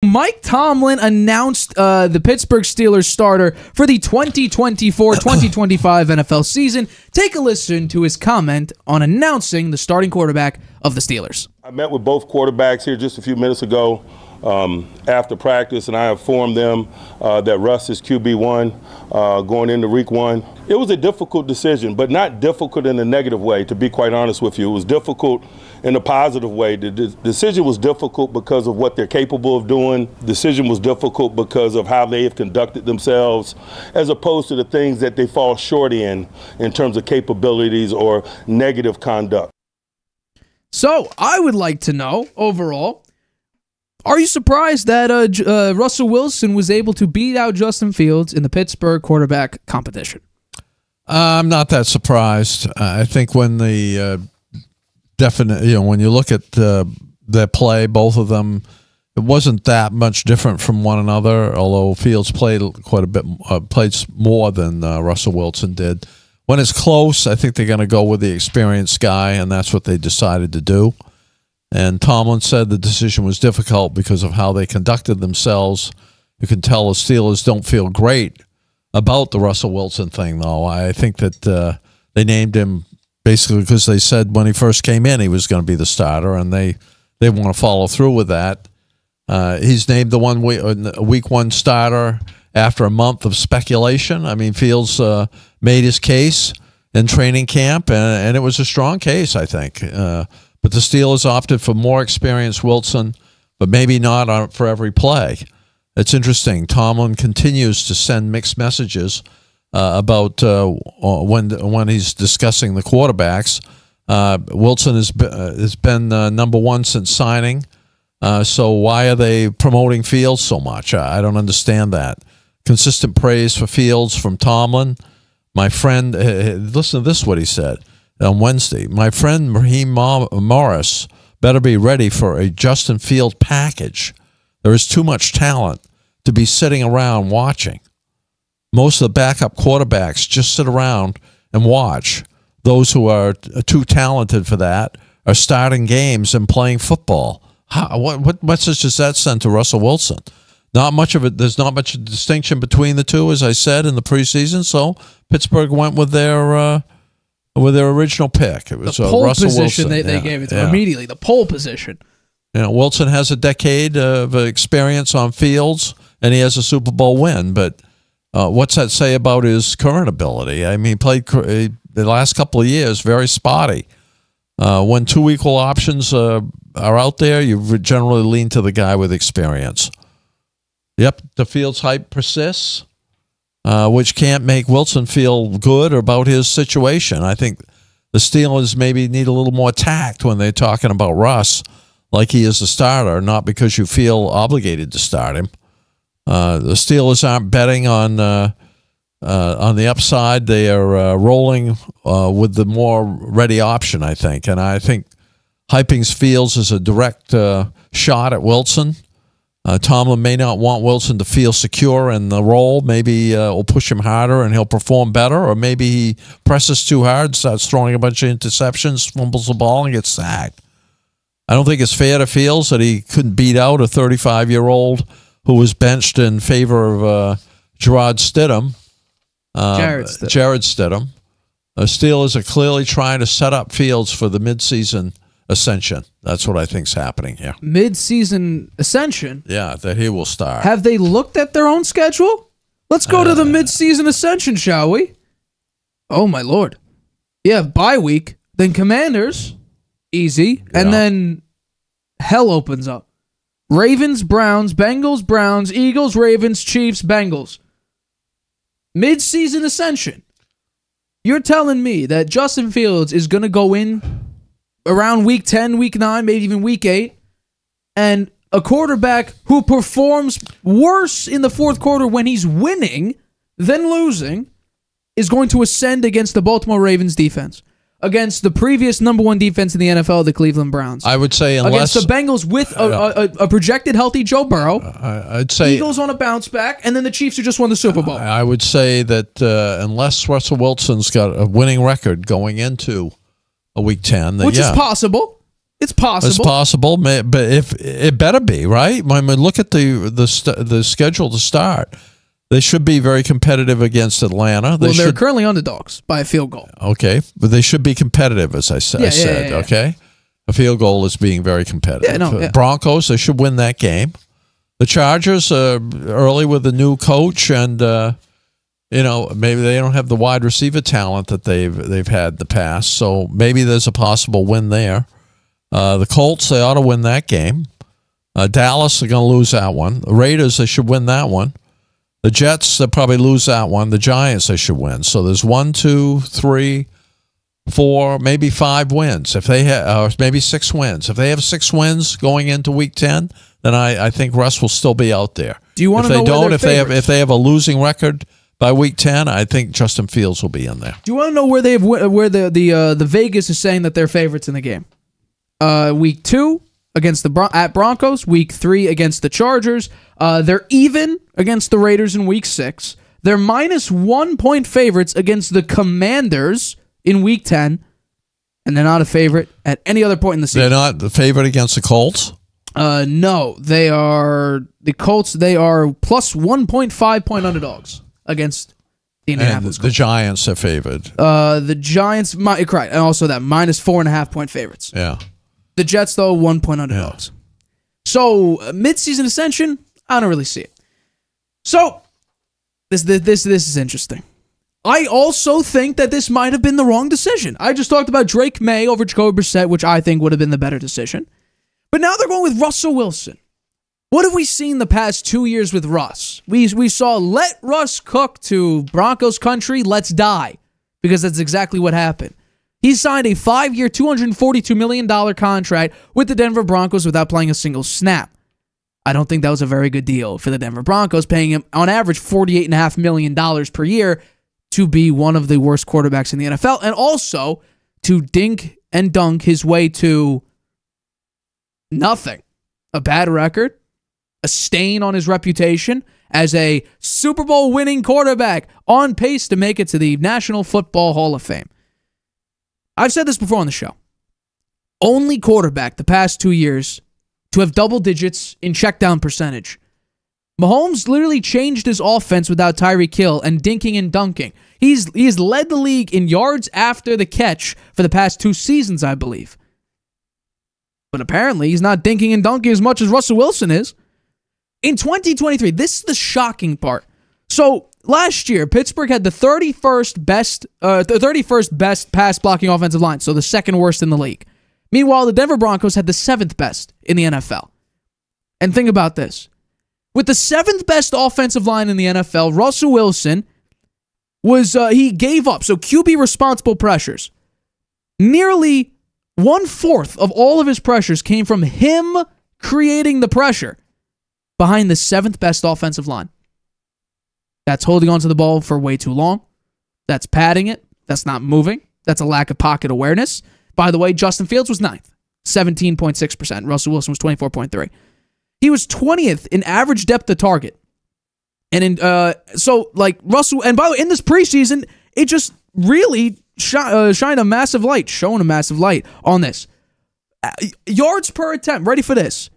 Mike Tomlin announced the Pittsburgh Steelers starter for the 2024-2025 NFL season. Take a listen to his comment on announcing the starting quarterback of the Steelers. I met with both quarterbacks here just a few minutes ago after practice, and I informed them that Russ is QB1 going into week 1. It was a difficult decision, but not difficult in a negative way, to be quite honest with you. It was difficult in a positive way. The decision was difficult because of what they're capable of doing. The decision was difficult because of how they have conducted themselves, as opposed to the things that they fall short in terms of capabilities or negative conduct. So I would like to know, overall, are you surprised that Russell Wilson was able to beat out Justin Fields in the Pittsburgh quarterback competition? I'm not that surprised. I think when the when you look at their play, both of them, it wasn't that much different from one another. Although Fields played quite a bit, played more than Russell Wilson did. When it's close, I think they're going to go with the experienced guy, and that's what they decided to do. And Tomlin said the decision was difficult because of how they conducted themselves. You can tell the Steelers don't feel great about the Russell Wilson thing, though. I think that they named him basically because they said when he first came in he was going to be the starter, and they want to follow through with that. He's named the week 1 starter after a month of speculation. I mean, Fields made his case in training camp, and it was a strong case, I think. But the Steelers opted for more experienced Wilson, but maybe not for every play. It's interesting. Tomlin continues to send mixed messages about when he's discussing the quarterbacks. Wilson has been number 1 since signing. So why are they promoting Fields so much? I don't understand that. Consistent praise for Fields from Tomlin. My friend, listen to this, what he said on Wednesday. My friend Raheem Morris better be ready for a Justin Fields package. There is too much talent to be sitting around watching. Most of the backup quarterbacks just sit around and watch. Those who are too talented for that are starting games and playing football. What message does that send to Russell Wilson? Not much of it. There's not much distinction between the two, as I said in the preseason. So Pittsburgh went with their original pick. It was the pole Russell position Wilson. they gave it to immediately. The pole position. You know, Wilson has a decade of experience on Fields, and he has a Super Bowl win. But what's that say about his current ability? I mean, he played the last couple of years very spotty. When 2 equal options are out there, you generally lean to the guy with experience. Yep, the Fields hype persists, which can't make Wilson feel good about his situation. I think the Steelers maybe need a little more tact when they're talking about Russ, like he is the starter, not because you feel obligated to start him. The Steelers aren't betting on the upside. They are rolling with the more ready option, I think. And I think hyping Fields is a direct shot at Wilson. Tomlin may not want Wilson to feel secure in the role. Maybe will push him harder and he'll perform better, or maybe he presses too hard, starts throwing a bunch of interceptions, fumbles the ball, and gets sacked. I don't think it's fair to Fields that he couldn't beat out a 35-year-old who was benched in favor of Jared Stidham. Jared Stidham. The Steelers are clearly trying to set up Fields for the midseason ascension. That's what I think's happening here. Mid-season ascension? Yeah, that he will start. Have they looked at their own schedule? Let's go to the mid-season ascension, shall we? Oh, my Lord. Yeah, bye week, then Commanders, easy, and then hell opens up. Ravens, Browns, Bengals, Browns, Eagles, Ravens, Chiefs, Bengals. Mid-season ascension. You're telling me that Justin Fields is going to go in around week 10, week 9, maybe even week 8, and a quarterback who performs worse in the fourth quarter when he's winning than losing is going to ascend against the Baltimore Ravens defense, against the previous #1 defense in the NFL, the Cleveland Browns. I would say unless... Against the Bengals with a projected healthy Joe Burrow. I'd say... Eagles on a bounce back, and then the Chiefs who just won the Super Bowl. I would say that unless Russell Wilson's got a winning record going into a week 10... Which is possible. It's possible. It's possible, but if it better be, right? When we look at the schedule to start, they should be very competitive against Atlanta. They're currently underdogs by a field goal. Okay, but they should be competitive, as I said. Yeah. Okay, a field goal is being very competitive. Yeah. Broncos, they should win that game. The Chargers early with a new coach, and maybe they don't have the wide receiver talent that they've had in the past. So maybe there's a possible win there. The Colts, they ought to win that game. Dallas, they're going to lose that one. The Raiders, they should win that one. The Jets, they'll probably lose that one. The Giants, they should win. So there's 1, 2, 3, 4, maybe 5 wins. If they have, or maybe 6 wins. If they have 6 wins going into Week 10, then I think Russ will still be out there. Do you want to know where they're favorites? If they have a losing record by Week 10, I think Justin Fields will be in there. Do you want to know where the Vegas is saying that they're favorites in the game? Week 2 against at Broncos. Week 3 against the Chargers. They're even against the Raiders in Week 6. They're -1 point favorites against the Commanders in Week 10, and they're not a favorite at any other point in the season. They're not the favorite against the Colts? No, they are the Colts. They are plus 1.5 point underdogs against the Indianapolis Colts. The Giants are favored. The Giants, correct, and also that -4.5 point favorites. Yeah. The Jets, though, 1 point underdogs. Yeah. So midseason ascension, I don't really see it. So this is interesting. I also think that this might have been the wrong decision. I just talked about Drake May over Jacoby Brissett, which I think would have been the better decision. But now they're going with Russell Wilson. What have we seen the past 2 years with Russ? We saw let Russ cook to Broncos country, let's die. Because that's exactly what happened. He signed a 5-year, $242 million contract with the Denver Broncos without playing a single snap. I don't think that was a very good deal for the Denver Broncos, paying him on average $48.5 million per year to be one of the worst quarterbacks in the NFL, and also to dink and dunk his way to nothing. A bad record, a stain on his reputation as a Super Bowl winning quarterback on pace to make it to the National Football Hall of Fame. I've said this before on the show. Only quarterback the past 2 years to have double digits in checkdown percentage. Mahomes literally changed his offense without Tyreek Hill and dinking and dunking. He's led the league in yards after the catch for the past 2 seasons, I believe. But apparently, he's not dinking and dunking as much as Russell Wilson is. In 2023, this is the shocking part. So, last year, Pittsburgh had the 31st best pass blocking offensive line, so the second worst in the league. Meanwhile, the Denver Broncos had the 7th best in the NFL. And think about this. With the 7th best offensive line in the NFL, Russell Wilson he gave up, so QB responsible pressures. Nearly 1/4 of all of his pressures came from him creating the pressure behind the 7th best offensive line. That's holding onto the ball for way too long. That's padding it. That's not moving. That's a lack of pocket awareness. By the way, Justin Fields was 9th, 17.6%. Russell Wilson was 24.3%. He was 20th in average depth of target. And Russell, and by the way, in this preseason, it just really shone a massive light on this. Yards per attempt, ready for this.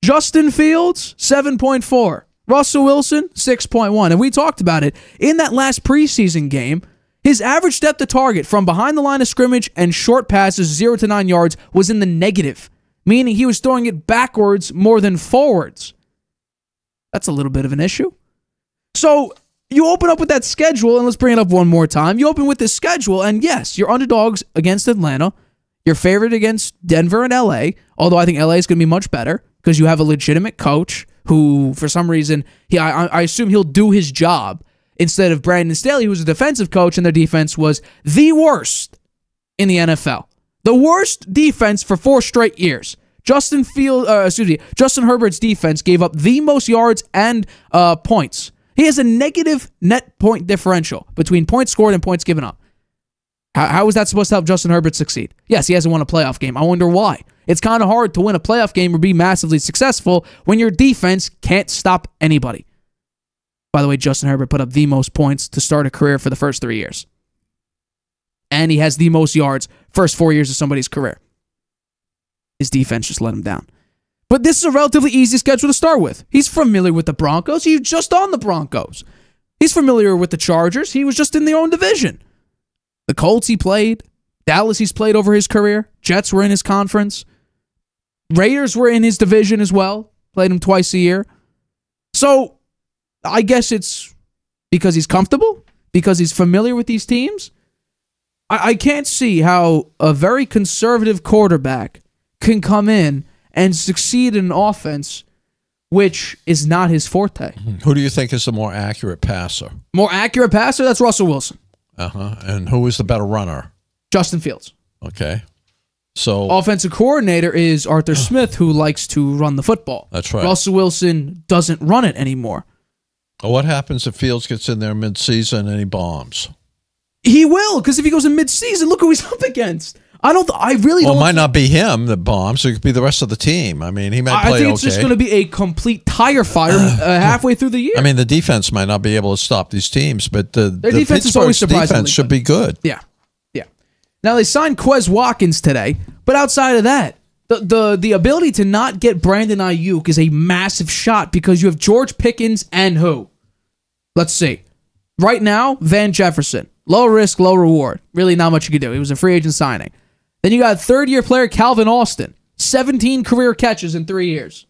Justin Fields, 7.4. Russell Wilson, 6.1. And we talked about it. In that last preseason game, his average depth of target from behind the line of scrimmage and short passes, 0 to 9 yards, was in the negative, meaning he was throwing it backwards more than forwards. That's a little bit of an issue. So you open up with that schedule, and let's bring it up one more time. You open with this schedule, and yes, you're underdogs against Atlanta. You're favored against Denver and LA, although I think LA is going to be much better because you have a legitimate coach who, for some reason, I assume he'll do his job instead of Brandon Staley, who was a defensive coach, and their defense was the worst in the NFL. The worst defense for 4 straight years. Justin Herbert's defense gave up the most yards and points. He has a negative net point differential between points scored and points given up. How is that supposed to help Justin Herbert succeed? Yes, he hasn't won a playoff game. I wonder why. It's kind of hard to win a playoff game or be massively successful when your defense can't stop anybody. By the way, Justin Herbert put up the most points to start a career for the first 3 years. And he has the most yards first 4 years of somebody's career. His defense just let him down. But this is a relatively easy schedule to start with. He's familiar with the Broncos. He was just on the Broncos. He's familiar with the Chargers. He was just in their own division. The Colts he played. Dallas he's played over his career. Jets were in his conference. Raiders were in his division as well. Played him twice a year. So I guess it's because he's comfortable, because he's familiar with these teams. I can't see how a very conservative quarterback can come in and succeed in an offense which is not his forte. Who do you think is the more accurate passer? More accurate passer? That's Russell Wilson. And who is the better runner? Justin Fields. Okay. So offensive coordinator is Arthur Smith, who likes to run the football. That's right. Russell Wilson doesn't run it anymore. What happens if Fields gets in there mid-season and he bombs? He will, because if he goes in mid-season, look who he's up against. I really don't. Well, it might not be him that bombs. It could be the rest of the team. I mean, he might play okay. I think it's just going to be a complete tire fire halfway through the year. I mean, the defense might not be able to stop these teams, but the defense is always surprisingly defense should be good. Yeah. Now, they signed Quez Watkins today, but outside of that, the ability to not get Brandon Ayuk is a massive shot because you have George Pickens and who? Let's see. Right now, Van Jefferson. Low risk, low reward. Really not much you can do. He was a free agent signing. Then you got third-year player Calvin Austin. 17 career catches in 3 years.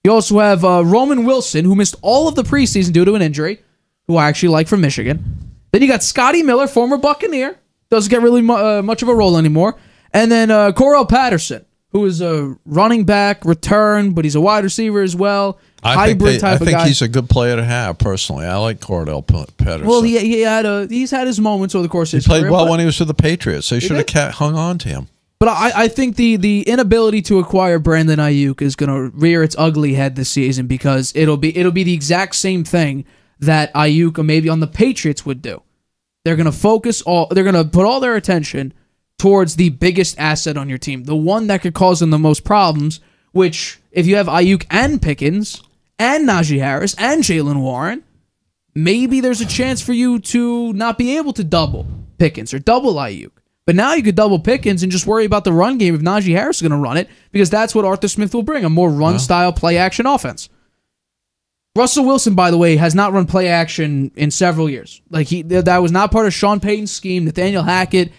You also have Roman Wilson, who missed all of the preseason due to an injury, who I actually like from Michigan. Then you got Scotty Miller, former Buccaneer. Doesn't get really much of a role anymore. And then Corell Patterson, who is a running back, return, but he's a wide receiver as well. I think he's a good player to have, personally. I like Cordell Patterson. Well, he's had his moments over the course of his career. He played well when he was with the Patriots. They should have hung on to him. But I think the inability to acquire Brandon Ayuk is going to rear its ugly head this season because it'll be the exact same thing that Ayuk or maybe on the Patriots would do. They're going to they're going to put all their attention towards the biggest asset on your team, the one that could cause them the most problems, which if you have Ayuk and Pickens and Najee Harris and Jaylen Warren, maybe there's a chance for you to not be able to double Pickens or double Ayuk. But now you could double Pickens and just worry about the run game if Najee Harris is going to run it because that's what Arthur Smith will bring, a more run-style play-action offense. Russell Wilson, by the way, has not run play action in several years. That was not part of Sean Payton's scheme. Nathaniel Hackett,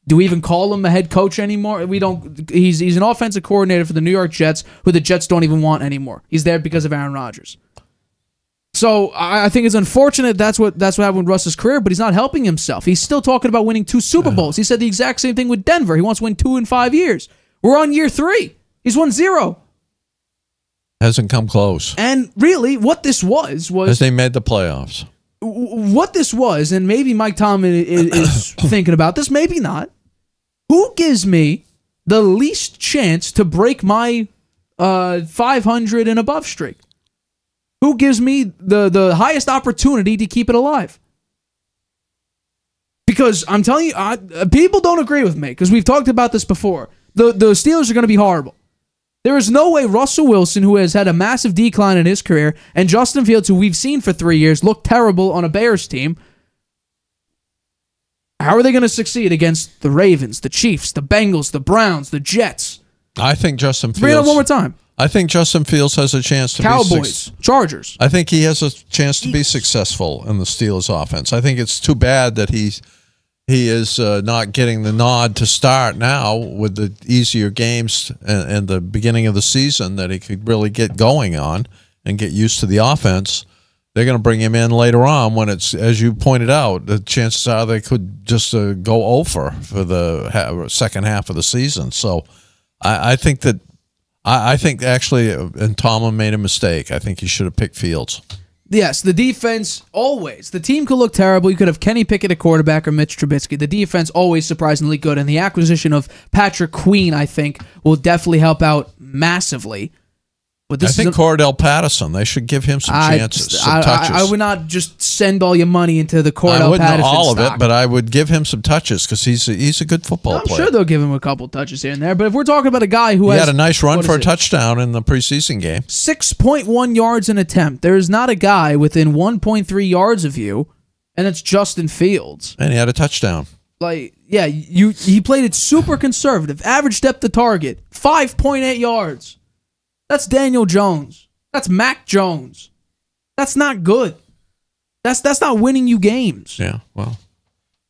do we even call him a head coach anymore? We don't. He's an offensive coordinator for the New York Jets, who the Jets don't even want anymore. He's there because of Aaron Rodgers. So I think it's unfortunate that's what happened with Russ's career, but he's not helping himself. He's still talking about winning 2 Super Bowls. He said the exact same thing with Denver. He wants to win 2 in 5 years. We're on year 3. He's won 0. Hasn't come close. And really, what this was... As they made the playoffs. What this was, and maybe Mike Tomlin is thinking about this, maybe not. Who gives me the least chance to break my 500 and above streak? Who gives me the highest opportunity to keep it alive? Because I'm telling you, people don't agree with me, because we've talked about this before. The Steelers are going to be horrible. There is no way Russell Wilson, who has had a massive decline in his career, and Justin Fields, who we've seen for 3 years, look terrible on a Bears team. How are they going to succeed against the Ravens, the Chiefs, the Bengals, the Browns, the Jets? I think Justin Fields... Bring it up one more time. I think Justin Fields has a chance to Cowboys, Chargers. I think he has a chance to be successful in the Steelers offense. I think it's too bad that he is not getting the nod to start now with the easier games and the beginning of the season that he could really get going on and get used to the offense. They're going to bring him in later on when it's, as you pointed out, the chances are they could just go over for the second half of the season. So I think actually, and Tomlin made a mistake. I think he should have picked Fields. Yes, the defense, always. The team could look terrible. You could have Kenny Pickett at quarterback or Mitch Trubisky. The defense, always surprisingly good. And the acquisition of Patrick Queen, I think, will definitely help out massively. But I think Cordell Patterson, they should give him some chances, some touches. I would not just send all your money into the Cordell Patterson I wouldn't all stock. of it, but I would give him some touches because he's a good football player. I'm sure they'll give him a couple touches here and there. But if we're talking about a guy who had a nice run for a touchdown in the preseason game. 6.1 yards an attempt. There is not a guy within 1.3 yards of you, and it's Justin Fields. And he had a touchdown. Like, yeah, he played it super conservative. Average depth of target, 5.8 yards. That's Daniel Jones. That's Mac Jones. That's not good. That's not winning you games. Yeah, well,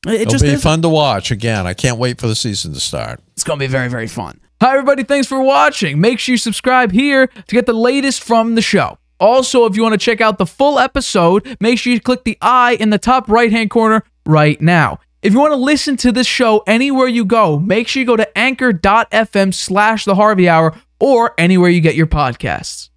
it'll be fun to watch. Again, I can't wait for the season to start. It's going to be very, very fun. Hi, everybody. Thanks for watching. Make sure you subscribe here to get the latest from the show. Also, if you want to check out the full episode, make sure you click the I in the top right-hand corner right now. If you want to listen to this show anywhere you go, make sure you go to anchor.fm/The Harvey Hour or anywhere you get your podcasts.